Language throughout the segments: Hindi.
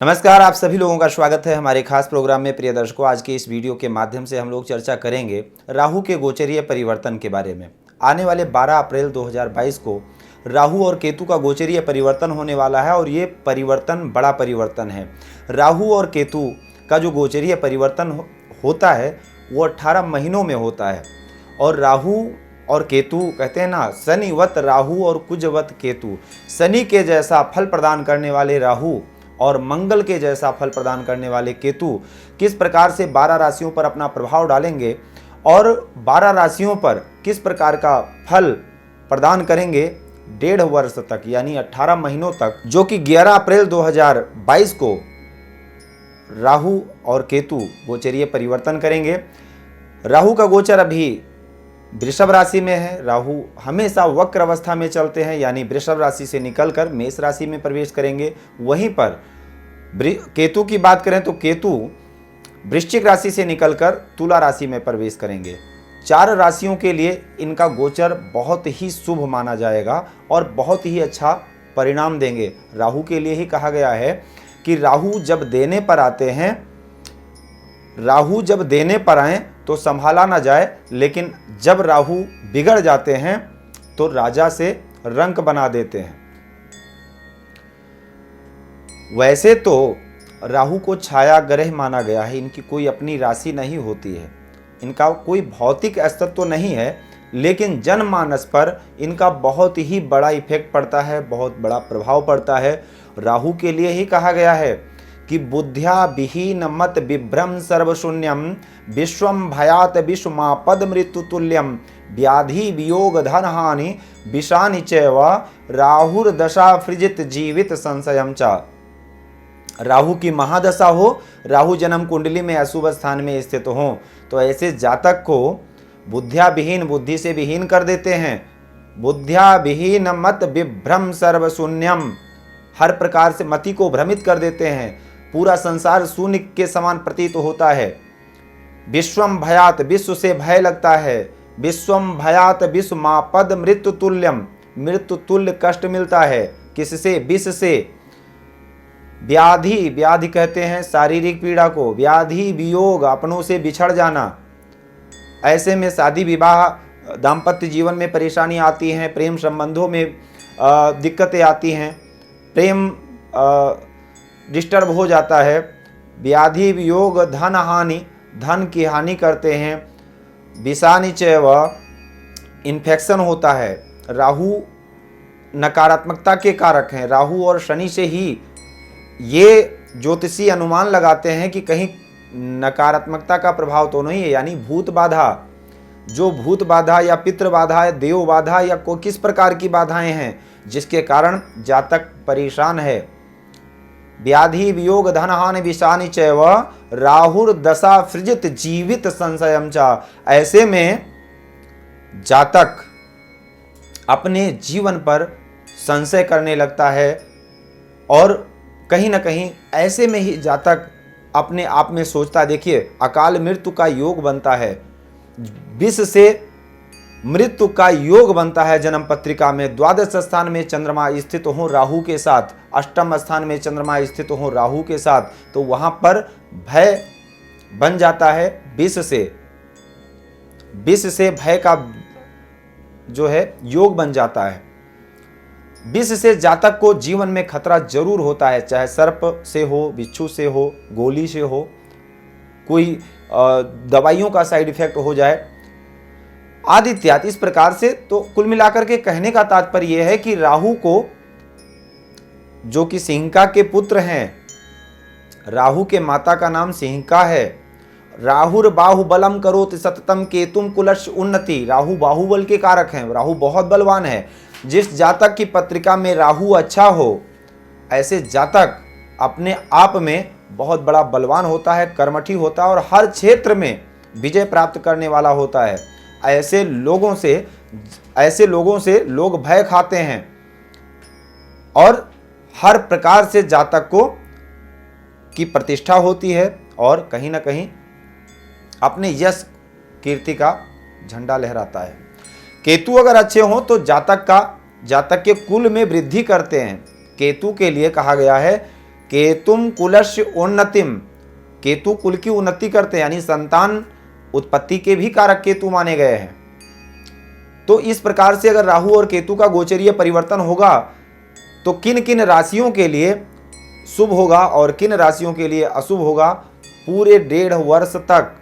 नमस्कार, आप सभी लोगों का स्वागत है हमारे खास प्रोग्राम में। प्रिय दर्शकों, आज के इस वीडियो के माध्यम से हम लोग चर्चा करेंगे राहु के गोचरीय परिवर्तन के बारे में। आने वाले 12 अप्रैल 2022 को राहु और केतु का गोचरीय परिवर्तन होने वाला है और ये परिवर्तन बड़ा परिवर्तन है। राहु और केतु का जो गोचरीय परिवर्तन होता है वो 18 महीनों में होता है। और राहु और केतु कहते हैं ना, शनिवत राहु और कुजवत केतु। शनि के जैसा फल प्रदान करने वाले राहु और मंगल के जैसा फल प्रदान करने वाले केतु किस प्रकार से 12 राशियों पर अपना प्रभाव डालेंगे और 12 राशियों पर किस प्रकार का फल प्रदान करेंगे 1.5 वर्ष तक, यानी 18 महीनों तक, जो कि 11 अप्रैल 2022 को राहु और केतु गोचरीय परिवर्तन करेंगे। राहु का गोचर अभी वृषभ राशि में है। राहु हमेशा वक्र अवस्था में चलते हैं, यानी वृषभ राशि से निकलकर मेष राशि में प्रवेश करेंगे। वहीं पर केतु की बात करें तो केतु वृश्चिक राशि से निकलकर तुला राशि में प्रवेश करेंगे। 4 राशियों के लिए इनका गोचर बहुत ही शुभ माना जाएगा और बहुत ही अच्छा परिणाम देंगे। राहु के लिए ही कहा गया है कि राहु जब देने पर आते हैं, राहु जब देने पर आए तो संभाला ना जाए, लेकिन जब राहु बिगड़ जाते हैं तो राजा से रंक बना देते हैं। वैसे तो राहु को छाया ग्रह माना गया है, इनकी कोई अपनी राशि नहीं होती है, इनका कोई भौतिक अस्तित्व नहीं है, लेकिन जनमानस पर इनका बहुत ही बड़ा इफेक्ट पड़ता है, बहुत बड़ा प्रभाव पड़ता है। राहु के लिए ही कहा गया है कि बुद्ध्या विहीन मत विभ्रम सर्वशून्यम विश्वम भयात विश्वमापद मृत्यु तुल्यम व्याधि वियोग धन हानि विषानि चैव राहुर दशा फ्रिजित जीवित संशयम च। राहु की महादशा हो, राहु जन्म कुंडली में अशुभ स्थान में स्थित हो, तो ऐसे जातक को बुद्ध्या विहीन, बुद्धि से विहीन कर देते हैं। बुद्ध्या विहीन मत विभ्रम सर्वशून्यम, हर प्रकार से मति को भ्रमित कर देते हैं, पूरा संसार शून्य के समान प्रतीत होता है। विश्वम भयात, विश्व से भय लगता है। विश्वम भयात विश्वमापद मृत्यु तुल्यम, मृत्यु तुल्य कष्ट मिलता है। किससे? विष से। व्याधि, व्याधि कहते हैं शारीरिक पीड़ा को। व्याधि वियोग, अपनों से बिछड़ जाना। ऐसे में शादी विवाह दाम्पत्य जीवन में परेशानी आती हैं, प्रेम संबंधों में दिक्कतें आती हैं, प्रेम डिस्टर्ब हो जाता है। व्याधि वियोग धन हानि, धन की हानि करते हैं। विषानि चैव, इन्फेक्शन होता है। राहु नकारात्मकता के कारक हैं। राहु और शनि से ही ये ज्योतिषी अनुमान लगाते हैं कि कहीं नकारात्मकता का प्रभाव तो नहीं है, यानी भूत बाधा। जो भूत बाधा या पितृ बाधा या देव बाधा या को किस प्रकार की बाधाएं हैं जिसके कारण जातक परेशान है। व्याधि वियोग धन हानि विषानि चैव राहुर दशा फ्रिजित जीवित संशयम च। ऐसे में जातक अपने जीवन पर संशय करने लगता है और कहीं ना कहीं ऐसे में ही जातक अपने आप में सोचता है। देखिए, अकाल मृत्यु का योग बनता है, विष से मृत्यु का योग बनता है जन्म पत्रिका में। द्वादश स्थान में चंद्रमा स्थित हो राहु के साथ, अष्टम स्थान में चंद्रमा स्थित हो राहु के साथ, तो वहां पर भय बन जाता है विष से। विष से भय का जो है योग बन जाता है। विष से जातक को जीवन में खतरा जरूर होता है, चाहे सर्प से हो, बिच्छू से हो, गोली से हो, कोई दवाइयों का साइड इफेक्ट हो जाए आदि इत्यादि। इस प्रकार से तो कुल मिलाकर के कहने का तात्पर्य यह है कि राहु को, जो कि सिंहिका के पुत्र हैं, राहु के माता का नाम सिंहिका है। राहुर बाहुबलम करोति सततम केतुम कुलश उन्नति। राहु बाहुबल के कारक हैं, राहु बहुत बलवान है। जिस जातक की पत्रिका में राहु अच्छा हो, ऐसे जातक अपने आप में बहुत बड़ा बलवान होता है, कर्मठी होता है और हर क्षेत्र में विजय प्राप्त करने वाला होता है। ऐसे लोगों से लोग भय खाते हैं और हर प्रकार से जातक को की प्रतिष्ठा होती है और कहीं ना कहीं अपने यश कीर्ति का झंडा लहराता है। केतु अगर अच्छे हों तो जातक के कुल में वृद्धि करते हैं। केतु के लिए कहा गया है केतुम कुलस्य उन्नतिम, केतु कुल की उन्नति करते हैं, यानी संतान उत्पत्ति के भी कारक केतु माने गए हैं। तो इस प्रकार से अगर राहु और केतु का गोचरीय परिवर्तन होगा तो किन किन राशियों के लिए शुभ होगा और किन राशियों के लिए अशुभ होगा पूरे 1.5 वर्ष तक,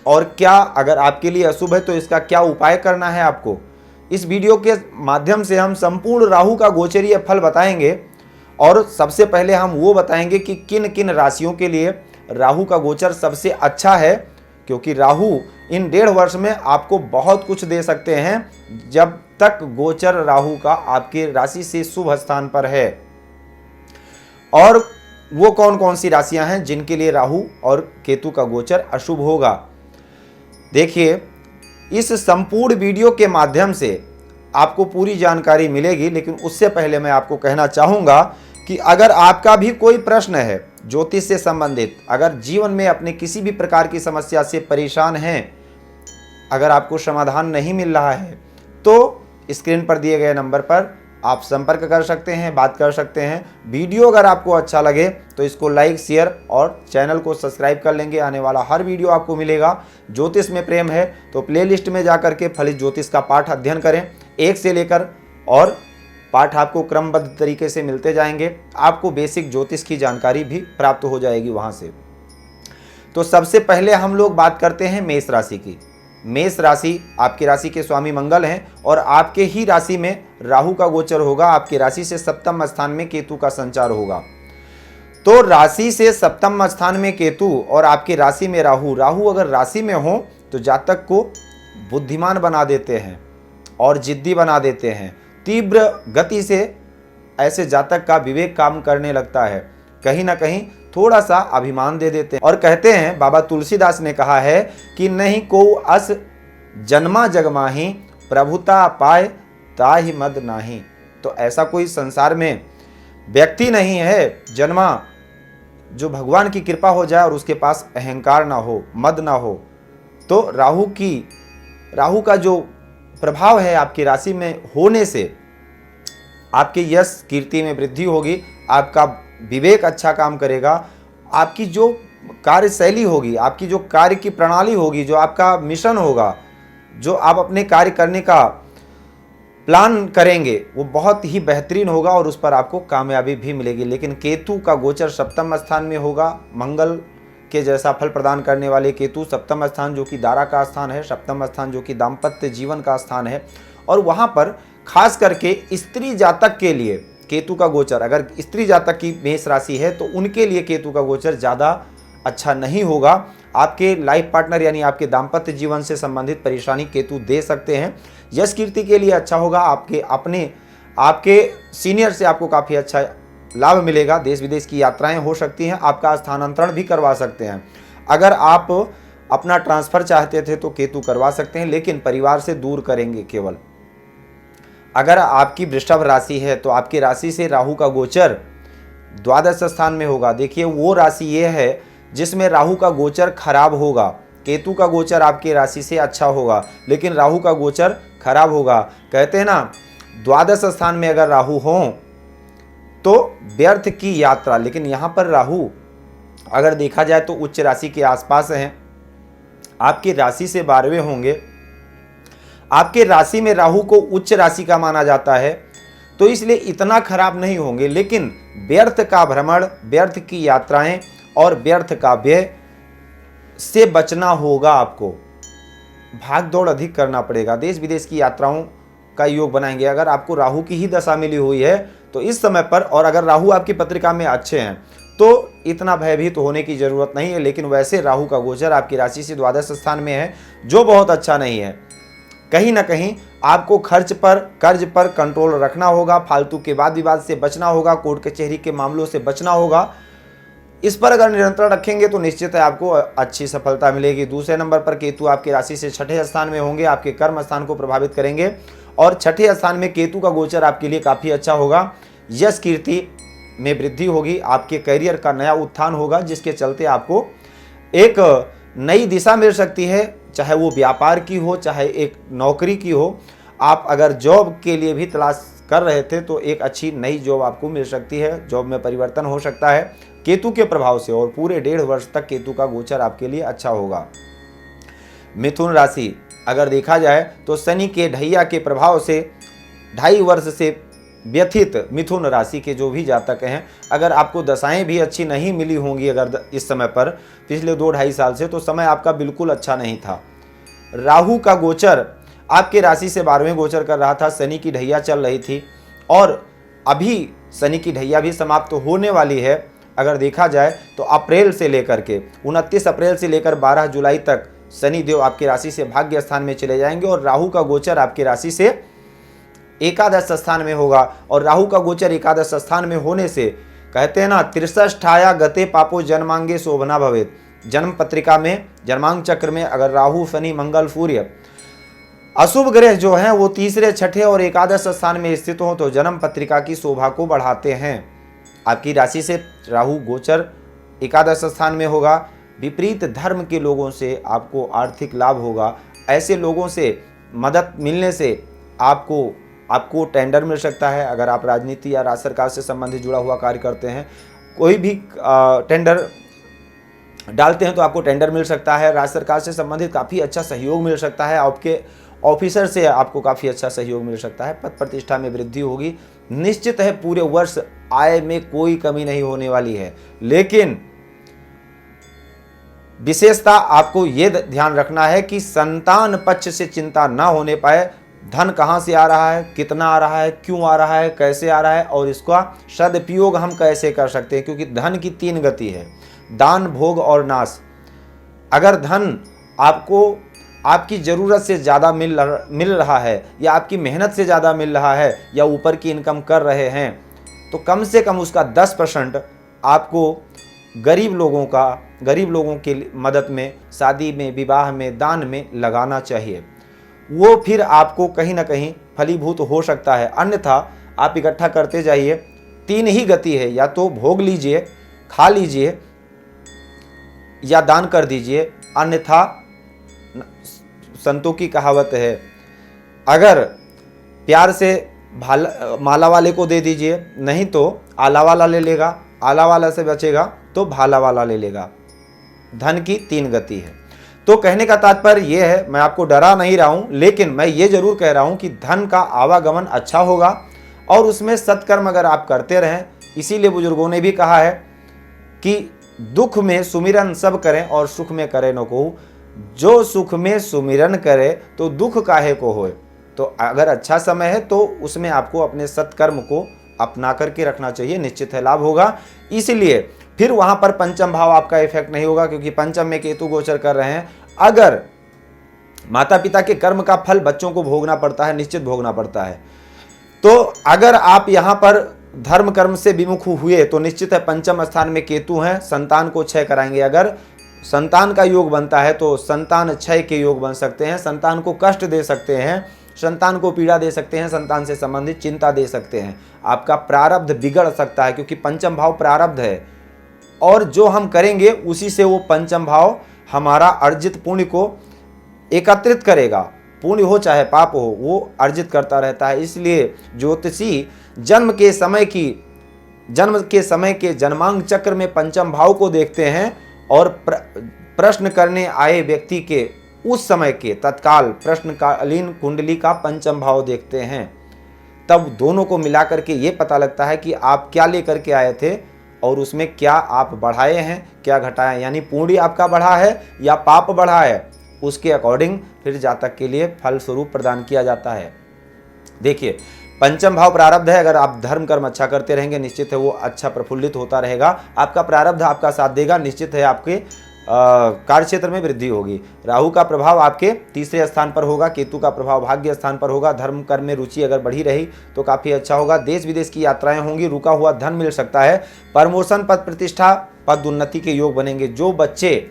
और क्या अगर आपके लिए अशुभ है तो इसका क्या उपाय करना है आपको, इस वीडियो के माध्यम से हम संपूर्ण राहु का गोचरीय फल बताएंगे। और सबसे पहले हम वो बताएंगे कि किन किन राशियों के लिए राहु का गोचर सबसे अच्छा है, क्योंकि राहु इन 1.5 वर्ष में आपको बहुत कुछ दे सकते हैं जब तक गोचर राहु का आपके राशि से शुभ स्थान पर है। और वो कौन कौन सी राशियां हैं जिनके लिए राहु और केतु का गोचर अशुभ होगा। देखिए, इस संपूर्ण वीडियो के माध्यम से आपको पूरी जानकारी मिलेगी, लेकिन उससे पहले मैं आपको कहना चाहूँगा कि अगर आपका भी कोई प्रश्न है ज्योतिष से संबंधित, अगर जीवन में अपने किसी भी प्रकार की समस्या से परेशान हैं, अगर आपको समाधान नहीं मिल रहा है, तो स्क्रीन पर दिए गए नंबर पर आप संपर्क कर सकते हैं, बात कर सकते हैं। वीडियो अगर आपको अच्छा लगे तो इसको लाइक, शेयर और चैनल को सब्सक्राइब कर लेंगे। आने वाला हर वीडियो आपको मिलेगा। ज्योतिष में प्रेम है तो प्लेलिस्ट में जाकर के फलित ज्योतिष का पाठ अध्ययन करें, 1 से लेकर, और पाठ आपको क्रमबद्ध तरीके से मिलते जाएंगे। आपको बेसिक ज्योतिष की जानकारी भी प्राप्त हो जाएगी वहाँ से। तो सबसे पहले हम लोग बात करते हैं मेष राशि की। मेष राशि आपकी राशि के स्वामी मंगल हैं और आपके ही राशि में राहु का गोचर होगा। आपकी राशि से सप्तम स्थान में केतु का संचार होगा। तो राशि से सप्तम स्थान में केतु और आपकी राशि में राहु, राहु अगर राशि में हो तो जातक को बुद्धिमान बना देते हैं और जिद्दी बना देते हैं। तीव्र गति से ऐसे जातक का विवेक काम करने लगता है, कहीं ना कहीं थोड़ा सा अभिमान दे देते हैं। और कहते हैं, बाबा तुलसीदास ने कहा है कि नहीं को अस जन्मा जगमाही, प्रभुता पाए ताहि मद नाही। तो ऐसा कोई संसार में व्यक्ति नहीं है जन्मा जो भगवान की कृपा हो जाए और उसके पास अहंकार ना हो, मद ना हो। तो राहु का जो प्रभाव है आपकी राशि में होने से आपके यश कीर्ति में वृद्धि होगी, आपका विवेक अच्छा काम करेगा, आपकी जो कार्यशैली होगी, आपकी जो कार्य की प्रणाली होगी, जो आपका मिशन होगा, जो आप अपने कार्य करने का प्लान करेंगे, वो बहुत ही बेहतरीन होगा और उस पर आपको कामयाबी भी मिलेगी। लेकिन केतु का गोचर सप्तम स्थान में होगा। मंगल के जैसा फल प्रदान करने वाले केतु, सप्तम स्थान जो कि दारा का स्थान है, सप्तम स्थान जो कि दाम्पत्य जीवन का स्थान है, और वहाँ पर खास करके स्त्री जातक के लिए केतु का गोचर, अगर स्त्री जातक की मेष राशि है तो उनके लिए केतु का गोचर ज़्यादा अच्छा नहीं होगा। आपके लाइफ पार्टनर यानी आपके दाम्पत्य जीवन से संबंधित परेशानी केतु दे सकते हैं। यश कीर्ति के लिए अच्छा होगा, आपके सीनियर से आपको काफ़ी अच्छा लाभ मिलेगा। देश विदेश की यात्राएं हो सकती हैं, आपका स्थानांतरण भी करवा सकते हैं। अगर आप अपना ट्रांसफ़र चाहते थे तो केतु करवा सकते हैं, लेकिन परिवार से दूर करेंगे केवल। अगर आपकी वृषभ राशि है तो आपकी राशि से राहु का गोचर द्वादश स्थान में होगा। देखिए, वो राशि ये है जिसमें राहु का गोचर खराब होगा। केतु का गोचर आपकी राशि से अच्छा होगा, लेकिन राहु का गोचर खराब होगा। कहते हैं ना, द्वादश स्थान में अगर राहु हो तो व्यर्थ की यात्रा। लेकिन यहाँ पर राहु अगर देखा जाए तो उच्च राशि के आसपास हैं, आपकी राशि से 12वें होंगे। आपके राशि में राहु को उच्च राशि का माना जाता है, तो इसलिए इतना खराब नहीं होंगे। लेकिन व्यर्थ का भ्रमण, व्यर्थ की यात्राएं और व्यर्थ का व्यय से बचना होगा। आपको भाग दौड़ अधिक करना पड़ेगा, देश विदेश की यात्राओं का योग बनाएंगे। अगर आपको राहु की ही दशा मिली हुई है तो इस समय पर, और अगर राहु आपकी पत्रिका में अच्छे हैं तो इतना भयभीत होने की जरूरत नहीं है। लेकिन वैसे राहु का गोचर आपकी राशि से द्वादश स्थान में है, जो बहुत अच्छा नहीं है। कहीं ना कहीं आपको खर्च पर, कर्ज पर कंट्रोल रखना होगा, फालतू के वाद विवाद से बचना होगा, कोर्ट कचहरी के मामलों से बचना होगा। इस पर अगर नियंत्रण रखेंगे तो निश्चित है आपको अच्छी सफलता मिलेगी। दूसरे नंबर पर केतु आपकी राशि से 6ठे स्थान में होंगे, आपके कर्म स्थान को प्रभावित करेंगे। और 6ठे स्थान में केतु का गोचर आपके लिए काफ़ी अच्छा होगा। यश कीर्ति में वृद्धि होगी, आपके करियर का नया उत्थान होगा, जिसके चलते आपको एक नई दिशा मिल सकती है, चाहे वो व्यापार की हो, चाहे एक नौकरी की हो। आप अगर जॉब के लिए भी तलाश कर रहे थे तो एक अच्छी नई जॉब आपको मिल सकती है, जॉब में परिवर्तन हो सकता है केतु के प्रभाव से, और पूरे 1.5 वर्ष तक केतु का गोचर आपके लिए अच्छा होगा। मिथुन राशि अगर देखा जाए तो शनि के ढैया के प्रभाव से 2.5 वर्ष से व्यथित मिथुन राशि के जो भी जातक हैं, अगर आपको दशाएं भी अच्छी नहीं मिली होंगी अगर इस समय पर पिछले 2-2.5 साल से, तो समय आपका बिल्कुल अच्छा नहीं था। राहु का गोचर आपके राशि से 12वें गोचर कर रहा था, शनि की ढैया चल रही थी और अभी शनि की ढैया भी समाप्त होने वाली है। अगर देखा जाए तो अप्रैल से लेकर के 29 अप्रैल से लेकर 12 जुलाई तक शनि देव आपकी राशि से भाग्य स्थान में चले जाएंगे और राहु का गोचर आपकी राशि से एकादश स्थान में होगा। और राहु का गोचर एकादश स्थान में होने से कहते हैं ना, 63 ठाया गते पापो जन्मांगे शोभना भवेत। जन्म पत्रिका में जन्मांग चक्र में अगर राहु शनि मंगल सूर्य अशुभ ग्रह जो हैं वो तीसरे, छठे और एकादश स्थान में स्थित हो तो जन्म पत्रिका की शोभा को बढ़ाते हैं। आपकी राशि से राहु गोचर एकादश स्थान में होगा। विपरीत धर्म के लोगों से आपको आर्थिक लाभ होगा। ऐसे लोगों से मदद मिलने से आपको टेंडर मिल सकता है। अगर आप राजनीति या राज्य सरकार से संबंधित जुड़ा हुआ कार्य करते हैं, कोई भी टेंडर डालते हैं तो आपको टेंडर मिल सकता है। राज्य सरकार से संबंधित काफ़ी अच्छा सहयोग मिल सकता है। आपके ऑफिसर से आपको काफ़ी अच्छा सहयोग मिल सकता है। पद प्रतिष्ठा में वृद्धि होगी। निश्चित है पूरे वर्ष आय में कोई कमी नहीं होने वाली है, लेकिन विशेषता आपको ये ध्यान रखना है कि संतान पक्ष से चिंता ना होने पाए। धन कहाँ से आ रहा है, कितना आ रहा है, क्यों आ रहा है, कैसे आ रहा है और इसका सदुपयोग हम कैसे कर सकते हैं, क्योंकि धन की 3 गति है, दान, भोग और नाश। अगर धन आपको आपकी ज़रूरत से ज़्यादा मिल रहा है या आपकी मेहनत से ज़्यादा मिल रहा है या ऊपर की इनकम कर रहे हैं, तो कम से कम उसका 10% आपको गरीब लोगों की मदद में, शादी में, विवाह में, दान में लगाना चाहिए। वो फिर आपको कहीं ना कहीं फलीभूत हो सकता है। अन्यथा आप इकट्ठा करते जाइए। 3 ही गति है, या तो भोग लीजिए, खा लीजिए या दान कर दीजिए। अन्यथा संतों की कहावत है, अगर प्यार से माला वाले को दे दीजिए, नहीं तो आला वाला ले लेगा, आला वाला से बचेगा तो भाला वाला ले लेगा। धन की 3 गति है। तो कहने का तात्पर्य यह है, मैं आपको डरा नहीं रहा हूं, लेकिन मैं ये जरूर कह रहा हूं कि धन का आवागमन अच्छा होगा और उसमें सत्कर्म अगर आप करते रहें। इसीलिए बुजुर्गों ने भी कहा है कि दुख में सुमिरन सब करें और सुख में करे न को। जो सुख में सुमिरन करे तो दुख काहे को होए। तो अगर अच्छा समय है तो उसमें आपको अपने सत्कर्म को अपना करके रखना चाहिए, निश्चित है लाभ होगा। इसलिए फिर वहां पर पंचम भाव आपका इफेक्ट नहीं होगा, क्योंकि पंचम में केतु गोचर कर रहे हैं। अगर माता पिता के कर्म का फल बच्चों को भोगना पड़ता है, निश्चित भोगना पड़ता है, तो अगर आप यहां पर धर्म कर्म से विमुख हुए तो निश्चित है पंचम स्थान में केतु हैं, संतान को क्षय कराएंगे। अगर संतान का योग बनता है तो संतान क्षय के योग बन सकते हैं, संतान को कष्ट दे सकते हैं, संतान को पीड़ा दे सकते हैं, संतान से संबंधित चिंता दे सकते हैं। आपका प्रारब्ध बिगड़ सकता है, क्योंकि पंचम भाव प्रारब्ध है और जो हम करेंगे उसी से वो पंचम भाव हमारा अर्जित पुण्य को एकत्रित करेगा। पुण्य हो चाहे पाप हो, वो अर्जित करता रहता है। इसलिए ज्योतिषी जन्म के समय के जन्मांग चक्र में पंचम भाव को देखते हैं और प्रश्न करने आए व्यक्ति के उस समय के तत्काल प्रश्नकालीन कुंडली का पंचम भाव देखते हैं। तब दोनों को मिलाकर के ये पता लगता है कि आप क्या लेकर के आए थे और उसमें क्या आप बढ़ाए हैं, क्या घटाए, यानी पुण्य आपका बढ़ा है या पाप बढ़ा है। उसके अकॉर्डिंग फिर जातक के लिए फल स्वरूप प्रदान किया जाता है। देखिए, पंचम भाव प्रारब्ध है। अगर आप धर्म कर्म अच्छा करते रहेंगे, निश्चित है वो अच्छा प्रफुल्लित होता रहेगा। आपका प्रारब्ध आपका साथ देगा, निश्चित है आपके कार्य क्षेत्र में वृद्धि होगी। राहु का प्रभाव आपके तीसरे स्थान पर होगा, केतु का प्रभाव भाग्य स्थान पर होगा। धर्म कर्म में रुचि अगर बढ़ी रही तो काफ़ी अच्छा होगा। देश विदेश की यात्राएं होंगी, रुका हुआ धन मिल सकता है। प्रमोशन, पद प्रतिष्ठा, पद उन्नति के योग बनेंगे। जो बच्चे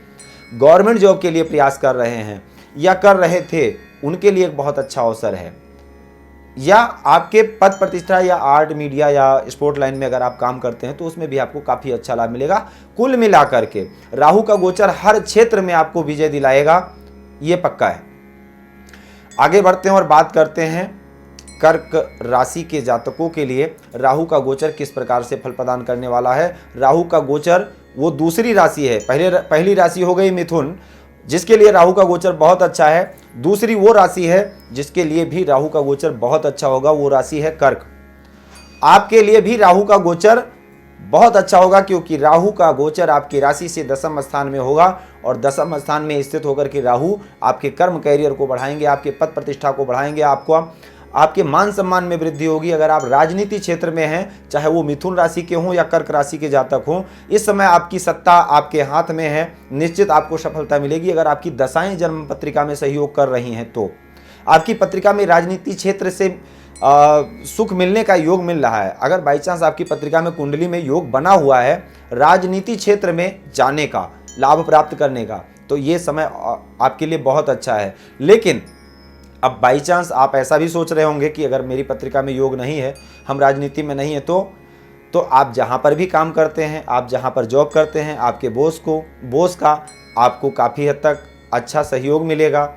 गवर्नमेंट जॉब के लिए प्रयास कर रहे हैं या कर रहे थे, उनके लिए एक बहुत अच्छा अवसर है। या आपके पद प्रतिष्ठा या आर्ट, मीडिया या स्पोर्ट लाइन में अगर आप काम करते हैं तो उसमें भी आपको काफ़ी अच्छा लाभ मिलेगा। कुल मिलाकर के राहु का गोचर हर क्षेत्र में आपको विजय दिलाएगा, ये पक्का है। आगे बढ़ते हैं और बात करते हैं कर्क राशि के जातकों के लिए राहु का गोचर किस प्रकार से फल प्रदान करने वाला है। राहु का गोचर वो दूसरी राशि है, पहली राशि हो गई मिथुन, जिसके लिए राहु का गोचर बहुत अच्छा है। दूसरी वो राशि है जिसके लिए भी राहु का गोचर बहुत अच्छा होगा, वो राशि है कर्क। आपके लिए भी राहु का गोचर बहुत अच्छा होगा, क्योंकि राहु का गोचर आपकी राशि से दसम स्थान में होगा, और दसम स्थान में स्थित होकर के राहु आपके कर्म कैरियर को बढ़ाएंगे, आपके पद प्रतिष्ठा को बढ़ाएंगे, आपके मान सम्मान में वृद्धि होगी। अगर आप राजनीति क्षेत्र में हैं, चाहे वो मिथुन राशि के हों या कर्क राशि के जातक हों, इस समय आपकी सत्ता आपके हाथ में है, निश्चित आपको सफलता मिलेगी। अगर आपकी दशाएं जन्म पत्रिका में सहयोग कर रही हैं तो आपकी पत्रिका में राजनीति क्षेत्र से सुख मिलने का योग मिल रहा है। अगर बाई चांस आपकी पत्रिका में कुंडली में योग बना हुआ है राजनीति क्षेत्र में जाने का, लाभ प्राप्त करने का, तो ये समय आपके लिए बहुत अच्छा है। लेकिन अब बाई चांस आप ऐसा भी सोच रहे होंगे कि अगर मेरी पत्रिका में योग नहीं है, हम राजनीति में नहीं है, तो आप जहाँ पर भी काम करते हैं, आप जहाँ पर जॉब करते हैं, आपके बॉस का आपको काफ़ी हद तक अच्छा सहयोग मिलेगा।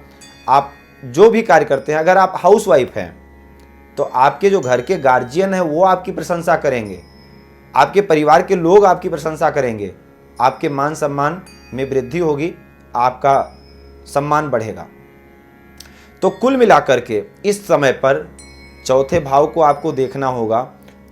आप जो भी कार्य करते हैं, अगर आप हाउसवाइफ हैं तो आपके जो घर के गार्जियन हैं वो आपकी प्रशंसा करेंगे, आपके परिवार के लोग आपकी प्रशंसा करेंगे, आपके मान सम्मान में वृद्धि होगी, आपका सम्मान बढ़ेगा। तो कुल मिलाकर के इस समय पर चौथे भाव को आपको देखना होगा।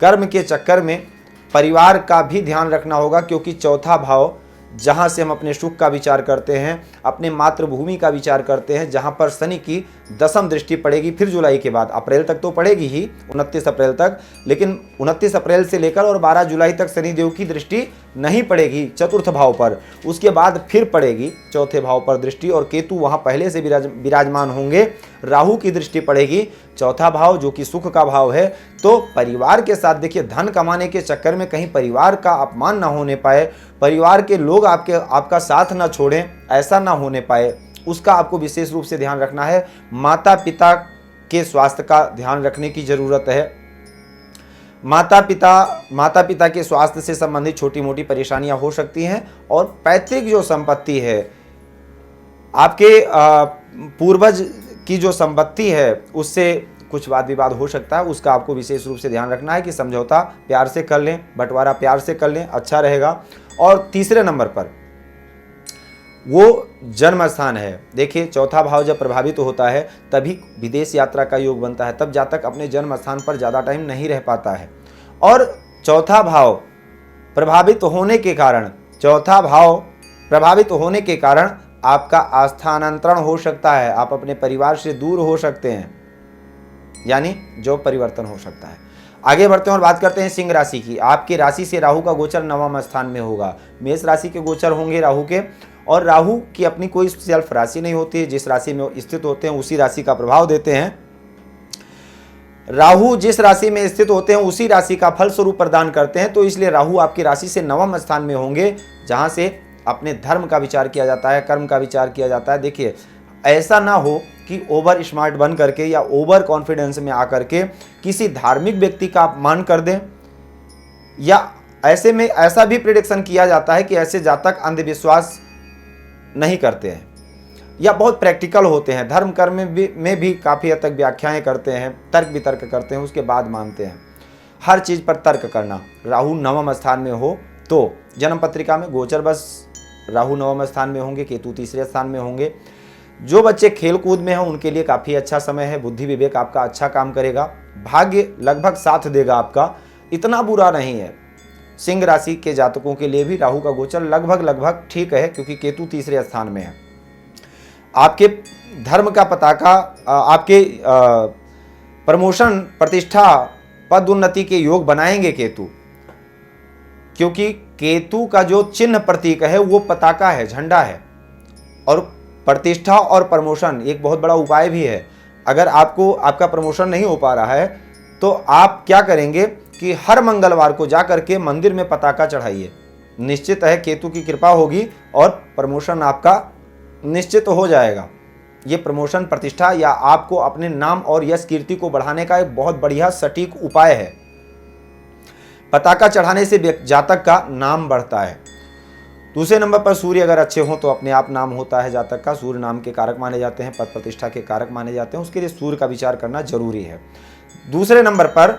कर्म के चक्कर में परिवार का भी ध्यान रखना होगा, क्योंकि चौथा भाव जहाँ से हम अपने सुख का विचार करते हैं, अपने मातृभूमि का विचार करते हैं, जहाँ पर शनि की दसम दृष्टि पड़ेगी, फिर जुलाई के बाद, अप्रैल तक तो पड़ेगी ही, 29 अप्रैल तक, लेकिन 29 अप्रैल से लेकर और 12 जुलाई तक शनिदेव की दृष्टि नहीं पड़ेगी चतुर्थ भाव पर, उसके बाद फिर पड़ेगी चौथे भाव पर दृष्टि, और केतु वहाँ पहले से विराजमान होंगे, राहु की दृष्टि पड़ेगी चौथा भाव जो कि सुख का भाव है। तो परिवार के साथ देखिए, धन कमाने के चक्कर में कहीं परिवार का अपमान ना होने पाए, परिवार के लोग आपका साथ ना छोड़ें, ऐसा ना होने पाए, उसका आपको विशेष रूप से ध्यान रखना है। माता पिता के स्वास्थ्य का ध्यान रखने की जरूरत है। माता पिता के स्वास्थ्य से संबंधित छोटी मोटी परेशानियां हो सकती हैं, और पैतृक जो संपत्ति है, आपके पूर्वज की जो संपत्ति है, उससे कुछ वाद विवाद हो सकता है, उसका आपको विशेष रूप से ध्यान रखना है कि समझौता प्यार से कर लें, बंटवारा प्यार से कर लें, अच्छा रहेगा। और तीसरे नंबर पर वो जन्म स्थान है। देखिए, चौथा भाव जब प्रभावित होता है तभी विदेश यात्रा का योग बनता है, तब जातक अपने जन्म स्थान पर ज़्यादा टाइम नहीं रह पाता है। और चौथा भाव प्रभावित होने के कारण आपका स्थानांतरण हो सकता है, आप अपने परिवार से दूर हो सकते हैं, यानी जो परिवर्तन हो सकता है। आगे बढ़ते हैं और बात करते हैं सिंह राशि की। आपकी राशि से राहु का गोचर नवम स्थान में होगा। मेष राशि के गोचर होंगे राहु के, और राहु की अपनी कोई सेल्फ राशि नहीं होती है, जिस राशि में स्थित होते हैं उसी राशि का प्रभाव देते हैं। राहु जिस राशि में स्थित होते हैं उसी राशि का फल स्वरूप प्रदान करते हैं, तो इसलिए राहु आपकी राशि से नवम स्थान में होंगे, जहां से अपने धर्म का विचार किया जाता है, कर्म का विचार किया जाता है। देखिए, ऐसा ना हो कि ओवर स्मार्ट बन करके या ओवर कॉन्फिडेंस में आकर के किसी धार्मिक व्यक्ति का अपमान कर दें, या ऐसे में ऐसा भी प्रेडिक्शन किया जाता है कि ऐसे जातक अंधविश्वास नहीं करते हैं या बहुत प्रैक्टिकल होते हैं, धर्म कर्म में भी काफ़ी हद तक व्याख्याएं करते हैं, तर्क वितर्क करते हैं, उसके बाद मानते हैं। हर चीज़ पर तर्क करना। राहु नवम स्थान में हो तो जन्म पत्रिका में गोचर बस राहु नवम स्थान में होंगे, केतु तीसरे स्थान में होंगे। जो बच्चे खेल कूद में हैं उनके लिए काफ़ी अच्छा समय है, बुद्धि विवेक आपका अच्छा काम करेगा, भाग्य लगभग साथ देगा आपका, इतना बुरा नहीं है। सिंह राशि के जातकों के लिए भी राहु का गोचर लगभग ठीक है, क्योंकि केतु तीसरे स्थान में है। आपके धर्म का पताका, आपके प्रमोशन, प्रतिष्ठा, पद उन्नति के योग बनाएंगे केतु, क्योंकि केतु का जो चिन्ह प्रतीक है वो पताका है, झंडा है। और प्रतिष्ठा और प्रमोशन एक बहुत बड़ा उपाय भी है। अगर आपका प्रमोशन नहीं हो पा रहा है तो आप क्या करेंगे कि हर मंगलवार को जाकर के मंदिर में पताका चढ़ाइए, निश्चित है केतु की कृपा होगी और प्रमोशन आपका निश्चित हो जाएगा। ये प्रमोशन, प्रतिष्ठा या आपको अपने नाम और यश कीर्ति को बढ़ाने का एक बहुत बढ़िया सटीक उपाय है। पताका चढ़ाने से जातक का नाम बढ़ता है। दूसरे नंबर पर सूर्य अगर अच्छे हों तो अपने आप नाम होता है जातक का, सूर्य नाम के कारक माने जाते हैं, पद प्रतिष्ठा के कारक माने जाते हैं, उसके लिए सूर्य का विचार करना जरूरी है। दूसरे नंबर पर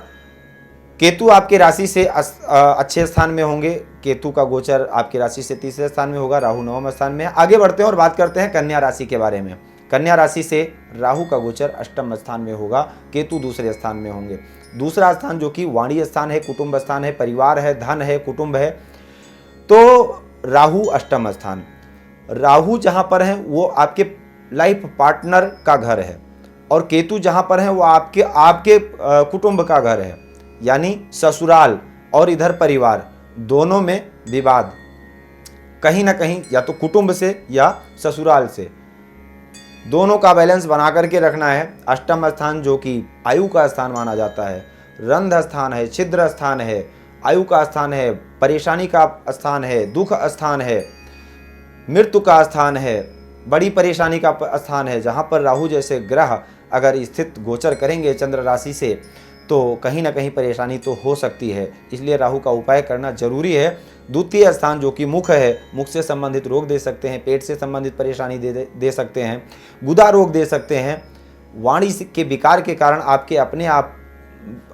केतु आपके राशि से अच्छे स्थान में होंगे। केतु का गोचर आपकी राशि से तीसरे स्थान में होगा, राहु नवम स्थान में है। आगे बढ़ते हैं और बात करते हैं कन्या राशि के बारे में। कन्या राशि से राहु का गोचर अष्टम स्थान में होगा, केतु दूसरे स्थान में होंगे। दूसरा स्थान जो कि वाणी स्थान है, कुटुंब स्थान है, परिवार है, धन है, कुटुंब है, तो राहु अष्टम स्थान। राहु जहां पर है वो आपके लाइफ पार्टनर का घर है, और केतु जहां पर है वो आपके आपके कुटुंब का घर है, यानी ससुराल और इधर परिवार, दोनों में विवाद कहीं ना कहीं, या तो कुटुंब से या ससुराल से, दोनों का बैलेंस बना करके रखना है। अष्टम स्थान जो कि आयु का स्थान माना जाता है, रंध स्थान है, छिद्र स्थान है, आयु का स्थान है, परेशानी का स्थान है, दुख स्थान है, मृत्यु का स्थान है, बड़ी परेशानी का स्थान है। जहाँ पर राहु जैसे ग्रह अगर स्थित गोचर करेंगे चंद्र राशि से तो कहीं ना कहीं परेशानी तो हो सकती है, इसलिए राहु का उपाय करना जरूरी है। द्वितीय स्थान जो कि मुख है, मुख से संबंधित रोग दे सकते हैं, पेट से संबंधित परेशानी दे सकते हैं, गुदा रोग दे सकते हैं। वाणी के विकार के कारण आपके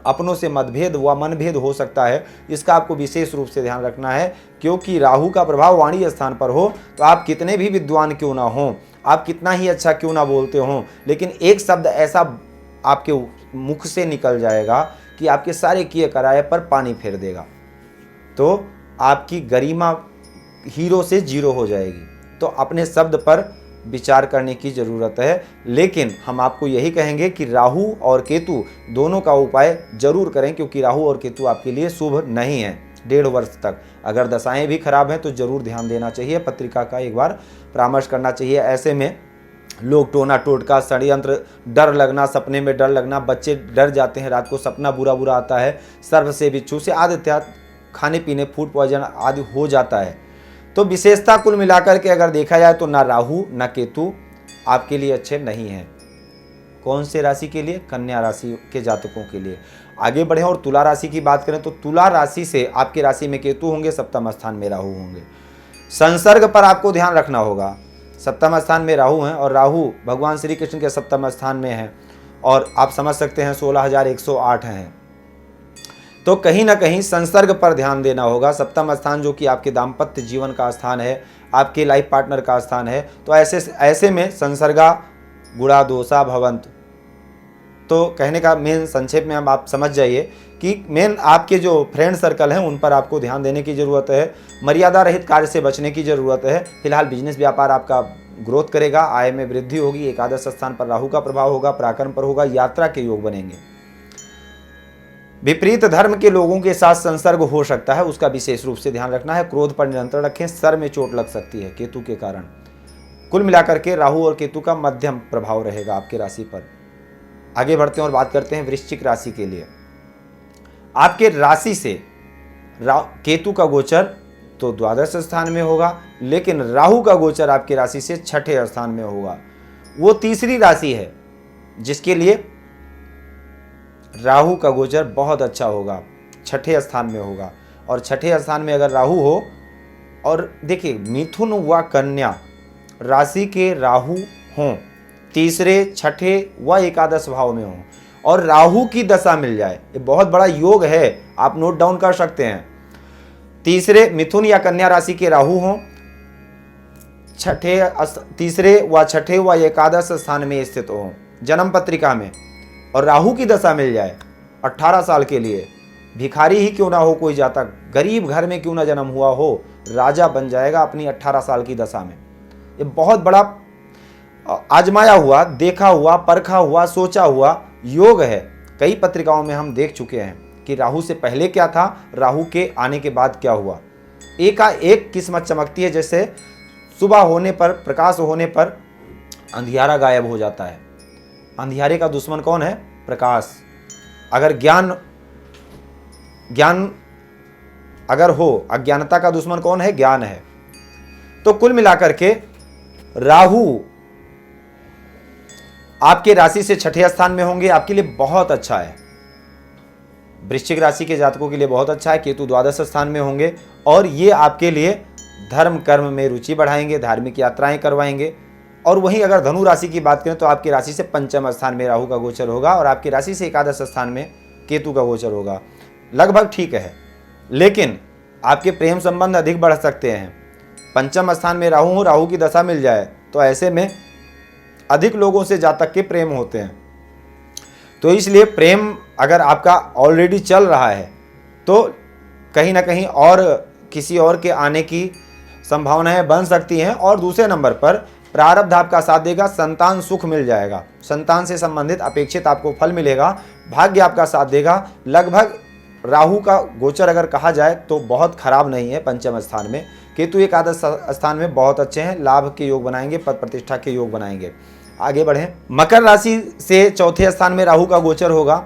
अपनों से मतभेद व मनभेद हो सकता है, इसका आपको विशेष रूप से ध्यान रखना है, क्योंकि राहु का प्रभाव वाणी स्थान पर हो तो आप कितने भी विद्वान क्यों ना हो, आप कितना ही अच्छा क्यों ना बोलते हो, लेकिन एक शब्द ऐसा आपके मुख से निकल जाएगा कि आपके सारे किए कराए पर पानी फेर देगा, तो आपकी गरिमा हीरो से जीरो हो जाएगी। तो अपने शब्द पर विचार करने की ज़रूरत है। लेकिन हम आपको यही कहेंगे कि राहु और केतु दोनों का उपाय जरूर करें, क्योंकि राहु और केतु आपके लिए शुभ नहीं है 1.5 वर्ष तक। अगर दशाएं भी खराब हैं तो जरूर ध्यान देना चाहिए, पत्रिका का एक बार परामर्श करना चाहिए। ऐसे में लोग टोना टोटका, षड्यंत्र, डर लगना, सपने में डर लगना, बच्चे डर जाते हैं, रात को सपना बुरा बुरा आता है, सर्प से, बिच्छू से आदि इत्यादि, खाने पीने, फूड पॉइजन आदि हो जाता है। तो विशेषता कुल मिलाकर के अगर देखा जाए तो ना राहु ना केतु आपके लिए अच्छे नहीं हैं। कौन से राशि के लिए? कन्या राशि के जातकों के लिए। आगे बढ़े और तुला राशि की बात करें तो तुला राशि से आपकी राशि में केतु होंगे, सप्तम स्थान में राहु होंगे। संसर्ग पर आपको ध्यान रखना होगा। सप्तम स्थान में राहु हैं और राहु भगवान श्री कृष्ण के सप्तम स्थान में है, और आप समझ सकते हैं 16,108 हैं। तो कहीं ना कहीं संसर्ग पर ध्यान देना होगा। सप्तम स्थान जो कि आपके दाम्पत्य जीवन का स्थान है, आपके लाइफ पार्टनर का स्थान है, तो ऐसे में संसर्गा गुणा दोषा भवंत। तो कहने का मेन संक्षेप में हम आप समझ जाइए कि मेन आपके जो फ्रेंड सर्कल हैं उन पर आपको ध्यान देने की ज़रूरत है, मर्यादा रहित कार्य से बचने की ज़रूरत है। फिलहाल बिजनेस व्यापार आपका ग्रोथ करेगा, आय में वृद्धि होगी, एकादश स्थान पर राहु का प्रभाव होगा, पराक्रम पर होगा, यात्रा के योग बनेंगे। विपरीत धर्म के लोगों के साथ संसर्ग हो सकता है, उसका विशेष रूप से ध्यान रखना है। क्रोध पर नियंत्रण रखें, सर में चोट लग सकती है केतु के कारण। कुल मिलाकर के राहु और केतु का मध्यम प्रभाव रहेगा आपकी राशि पर। आगे बढ़ते हैं और बात करते हैं वृश्चिक राशि के लिए। आपके राशि से केतु का गोचर तो द्वादश स्थान में होगा, लेकिन राहु का गोचर आपकी राशि से छठे स्थान में होगा। वो तीसरी राशि है जिसके लिए राहु का गोचर बहुत अच्छा होगा, छठे स्थान में होगा। और छठे स्थान में अगर राहु हो, और देखिए मिथुन व कन्या राशि के राहु हों, तीसरे, छठे व एकादश भाव में हों, और राहु की दशा मिल जाए, ये बहुत बड़ा योग है, आप नोट डाउन कर सकते हैं। तीसरे मिथुन या कन्या राशि के राहु हों, तीसरे व छठे व एकादश स्थान में स्थित हों जन्म पत्रिका में, और राहु की दशा मिल जाए 18 साल के लिए, भिखारी ही क्यों ना हो कोई जातक, गरीब घर में क्यों ना जन्म हुआ हो, राजा बन जाएगा अपनी 18 साल की दशा में। ये बहुत बड़ा आजमाया हुआ, देखा हुआ, परखा हुआ, सोचा हुआ योग है। कई पत्रिकाओं में हम देख चुके हैं कि राहु से पहले क्या था, राहु के आने के बाद क्या हुआ। एक किस्मत चमकती है, जैसे सुबह होने पर, प्रकाश होने पर अंधियारा गायब हो जाता है। अंधियारे का दुश्मन कौन है? प्रकाश। अगर ज्ञान अगर हो, अज्ञानता का दुश्मन कौन है? ज्ञान है। तो कुल मिलाकर के राहु आपके राशि से छठे स्थान में होंगे, आपके लिए बहुत अच्छा है। वृश्चिक राशि के जातकों के लिए बहुत अच्छा है। केतु द्वादश स्थान में होंगे, और ये आपके लिए धर्म कर्म में रुचि बढ़ाएंगे, धार्मिक यात्राएं करवाएंगे, और वहीं अगर धनु राशि की बात करें तो आपकी राशि से पंचम स्थान में राहु का गोचर होगा और आपकी राशि से एकादश स्थान में केतु का गोचर होगा। लगभग ठीक है, लेकिन आपके प्रेम संबंध अधिक बढ़ सकते हैं। पंचम स्थान में राहु हो, राहु की दशा मिल जाए तो ऐसे में अधिक लोगों से जातक के प्रेम होते हैं। तो इसलिए प्रेम अगर आपका ऑलरेडी चल रहा है तो कहीं ना कहीं और किसी और के आने की संभावनाएं बन सकती हैं। और दूसरे नंबर पर प्रारब्ध आपका साथ देगा, संतान सुख मिल जाएगा, संतान से संबंधित अपेक्षित आपको फल मिलेगा, भाग्य आपका साथ देगा। लगभग राहु का गोचर अगर कहा जाए तो बहुत खराब नहीं है। पंचम स्थान में केतु एकादश स्थान में बहुत अच्छे हैं, लाभ के योग बनाएंगे, पद प्रतिष्ठा के योग बनाएंगे। आगे बढ़ें, मकर राशि से चौथे स्थान में राहु का गोचर होगा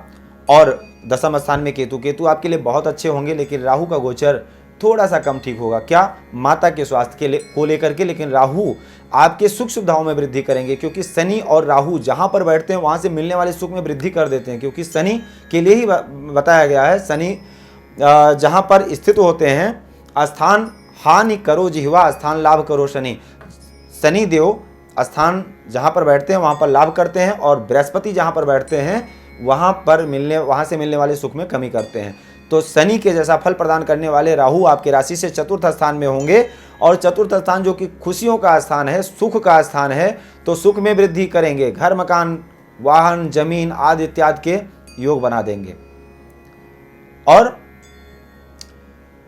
और दसम स्थान में केतु। केतु आपके लिए बहुत अच्छे होंगे, लेकिन राहु का गोचर थोड़ा सा कम ठीक होगा। क्या? माता के स्वास्थ्य को लेकर के। लेकिन राहु आपके सुख सुविधाओं में वृद्धि करेंगे, क्योंकि शनि और राहु जहां पर बैठते हैं वहां से मिलने वाले सुख में वृद्धि कर देते हैं, क्योंकि शनि के लिए ही बताया गया है। शनि जहां पर स्थित होते हैं, स्थान हानि करो जिह्वा, स्थान लाभ करो शनि। शनि देव स्थान जहां पर बैठते हैं वहां पर लाभ करते हैं, और बृहस्पति जहां पर बैठते हैं वहां से मिलने वाले सुख में कमी करते हैं। तो शनि के जैसा फल प्रदान करने वाले राहु आपके राशि से चतुर्थ स्थान में होंगे, और चतुर्थ स्थान जो कि खुशियों का स्थान है, सुख का स्थान है, तो सुख में वृद्धि करेंगे, घर मकान वाहन जमीन आदि इत्यादि के योग बना देंगे। और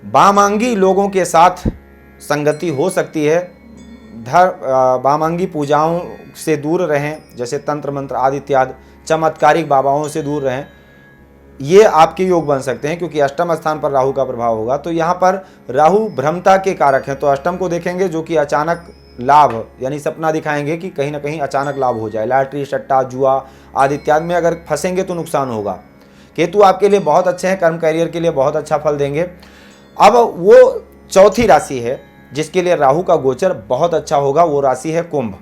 वामांगी लोगों के साथ संगति हो सकती है। वामांगी पूजाओं से दूर रहें, जैसे तंत्र मंत्र आदि इत्यादि चमत्कारिक बाबाओं से दूर रहें। ये आपके योग बन सकते हैं, क्योंकि अष्टम स्थान पर राहु का प्रभाव होगा। तो यहाँ पर राहु भ्रमता के कारक हैं, तो अष्टम को देखेंगे जो कि अचानक लाभ यानी सपना दिखाएंगे कि कहीं ना कहीं अचानक लाभ हो जाए। लॉटरी सट्टा जुआ आदि इत्यादि में अगर फंसेंगे तो नुकसान होगा। केतु आपके लिए बहुत अच्छे हैं, कर्म कैरियर के लिए बहुत अच्छा फल देंगे। अब वो चौथी राशि है जिसके लिए राहु का गोचर बहुत अच्छा होगा, वो राशि है कुंभ।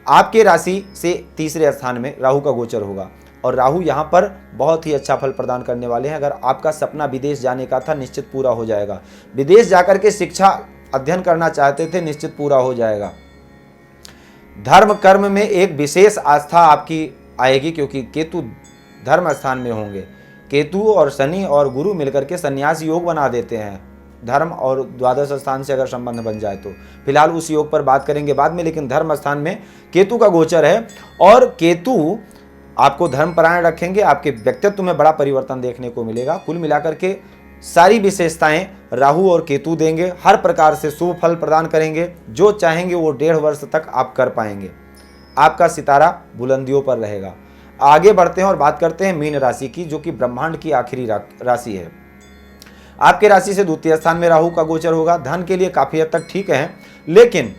आपके राशि से तीसरे स्थान में राहु का गोचर होगा, और राहु यहाँ पर बहुत ही अच्छा फल प्रदान करने वाले हैं। अगर आपका सपना विदेश जाने का था, निश्चित पूरा हो जाएगा। विदेश जाकर के शिक्षा अध्ययन करना चाहते थे, निश्चित पूरा हो जाएगा। धर्म कर्म में एक विशेष आस्था आपकी आएगी, क्योंकि केतु धर्म स्थान में होंगे। केतु और शनि और गुरु मिलकर के संन्यास योग बना देते हैं, धर्म और द्वादश स्थान से अगर संबंध बन जाए तो। फिलहाल उस योग पर बात करेंगे बाद में, लेकिन धर्म स्थान में केतु का गोचर है, और केतु आपको धर्मपरायण रखेंगे। आपके व्यक्तित्व में बड़ा परिवर्तन देखने को मिलेगा। कुल मिलाकर के सारी विशेषताएं राहु और केतु देंगे, हर प्रकार से शुभ फल प्रदान करेंगे। जो चाहेंगे वो 1.5 वर्ष तक आप कर पाएंगे। आपका सितारा बुलंदियों पर रहेगा। आगे बढ़ते हैं और बात करते हैं मीन राशि की, जो कि ब्रह्मांड की आखिरी राशि है। आपके राशि से द्वितीय स्थान में राहु का गोचर होगा। धन के लिए काफी हद तक ठीक है, लेकिन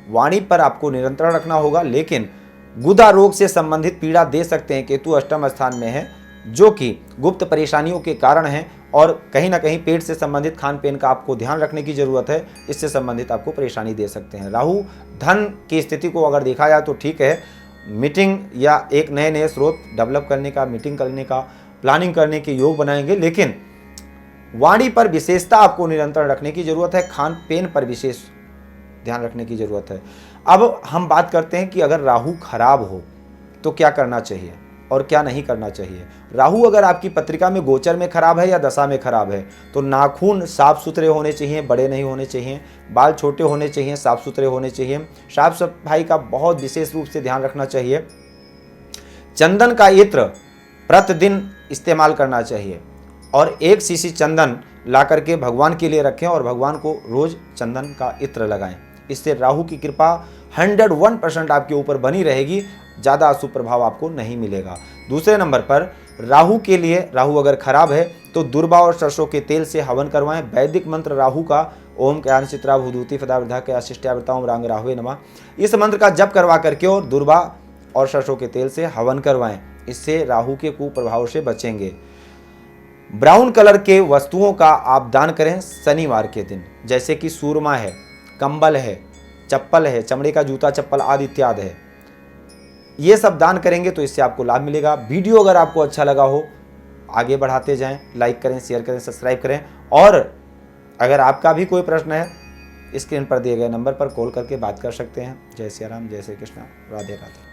वाणी पर आपको नियंत्रण रखना होगा। लेकिन गुदा रोग से संबंधित पीड़ा दे सकते हैं। केतु अष्टम स्थान में है, जो कि गुप्त परेशानियों के कारण है, और कहीं ना कहीं पेट से संबंधित खान पीन का आपको ध्यान रखने की जरूरत है। इससे संबंधित आपको परेशानी दे सकते हैं। राहु धन की स्थिति को अगर देखा जाए तो ठीक है, मीटिंग या एक नए स्रोत डेवलप करने का, मीटिंग करने का, प्लानिंग करने के योग बनाएंगे। लेकिन वाणी पर विशेषता आपको निरंतर रखने की जरूरत है, खान पीन पर विशेष ध्यान रखने की जरूरत है। अब हम बात करते हैं कि अगर राहु खराब हो तो क्या करना चाहिए और क्या नहीं करना चाहिए। राहु अगर आपकी पत्रिका में गोचर में खराब है या दशा में खराब है, तो नाखून साफ सुथरे होने चाहिए, बड़े नहीं होने चाहिए, बाल छोटे होने चाहिए, साफ सुथरे होने चाहिए। साफ सफाई का बहुत विशेष रूप से ध्यान रखना चाहिए। चंदन का इत्र प्रतिदिन इस्तेमाल करना चाहिए, और 1 शीशी चंदन ला करके भगवान के लिए रखें और भगवान को रोज चंदन का इत्र लगाएं। इससे राहु की कृपा 101% आपके ऊपर बनी रहेगी, ज़्यादा अशुभ प्रभाव आपको नहीं मिलेगा। दूसरे नंबर पर राहु के लिए, राहु अगर खराब है तो दुर्बा और सरसों के तेल से हवन करवाएं। वैदिक मंत्र राहु का ओम ज्ञान चित्रा भूधूति फदा वृद्धा के अशिष्टावृताओं रांग राहुवे नमः, इस मंत्र का जप करवा करके और दुर्बा और सरसों के तेल से हवन करवाएं। इससे राहु के कुप्रभाव से बचेंगे। ब्राउन कलर के वस्तुओं का आप दान करें शनिवार के दिन, जैसे कि सूरमा है, कंबल है, चप्पल है, चमड़े का जूता चप्पल आदि इत्यादि है। ये सब दान करेंगे तो इससे आपको लाभ मिलेगा। वीडियो अगर आपको अच्छा लगा हो, आगे बढ़ाते जाएं, लाइक करें, शेयर करें, सब्सक्राइब करें। और अगर आपका भी कोई प्रश्न है स्क्रीन पर दिए गए नंबर पर कॉल करके बात कर सकते हैं। जय सिया राम, जय श्री कृष्ण, राधे राधे।